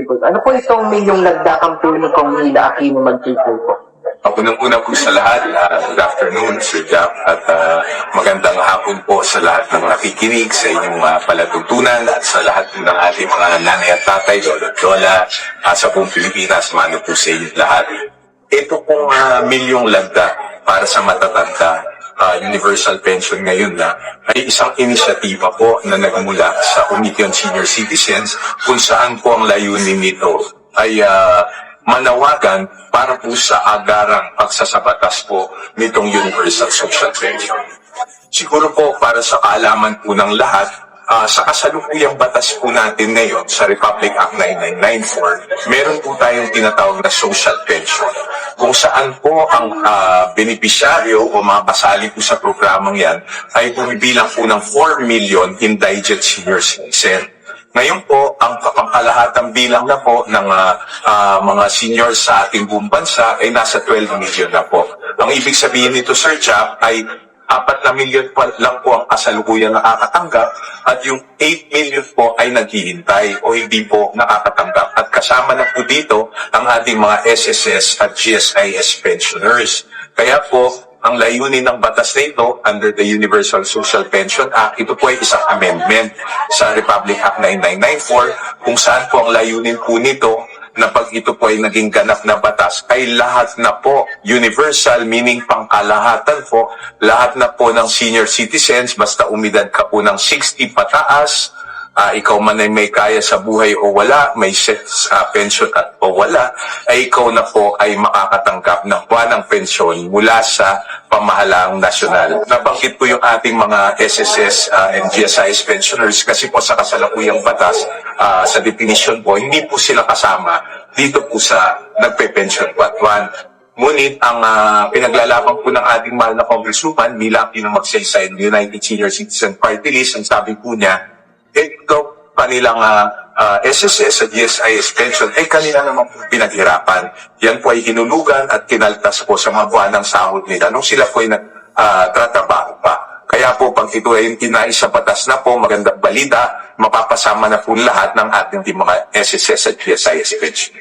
po. Ano po itong milyong lagdakang premium kung Mila Aquino magtutuloy po? Unang-una po sa lahat, good afternoon, Sir Jack, at magandang hapon po sa lahat ng nakikinig sa inyong palatuntunan at sa lahat ng ating mga nanay at tatay, lolo at lola, sa buong Pilipinas, mano po sa inyong lahat. Ito pong milyong lagda para sa matatanda, universal pension ngayon ay isang inisyatiba po na nagmula sa Committee on Senior Citizens kung saan po ang layunin nito ay manawagan para po sa agarang pagsasabatas po nitong Universal Social Pension. Siguro po para sa kaalaman po ng lahat, sa kasalukuyang batas po natin ngayon sa Republic Act 9994, meron po tayong tinatawag na social pension kung saan po ang benepisyaryo o mga kasali po sa programang yan ay bumibilang po ng 4 million indigent senior citizen. Ngayon po, ang kapangkalahatang bilang na po ng mga seniors sa ating buong bansa ay nasa 12 million na po. Ang ibig sabihin nito, Sir Jack, ay 4 na milyon pa lang po ang kasalukuyang nakakatanggap at yung 8 million po ay naghihintay o hindi po nakakatanggap. At kasama na po dito ang ating mga SSS at GSIS pensioners. Kaya po, ang layunin ng batas na ito under the Universal Social Pension Act, ito po ay isang amendment sa Republic Act 9994 kung saan po ang layunin po nito na pag ito po ay naging ganap na batas ay lahat na po universal, meaning pangkalahatan po, lahat na po ng senior citizens, basta umidad ka po ng 60 pataas, ikaw man ay may kaya sa buhay o wala, may pension at o wala, ay ikaw na po ay makakatanggap ng buwanang pensyon mula sa pamahalaang nasyonal. Nabanggit po yung ating mga SSS and GSIS pensioners kasi po sa kasalukuyang batas, sa definition po, hindi po sila kasama dito po sa nagpe-pension buwan. Ngunit ang pinaglalaban po ng ating mahal na congresswoman, Mila Aquino magsaysay ng United Senior Citizen Party List, ang sabi po niya, ito kanilang SSS at GSIS pension ay kanila naman po pinaghirapan. Yan po ay hinulugan at kinaltas po sa mga buwan ng sahod nila nung sila po ay nagtratrabaho pa. Kaya po pag ito ay tinais sa batas na po, magandang balita, mapapasama na po lahat ng ating mga SSS at GSIS pension.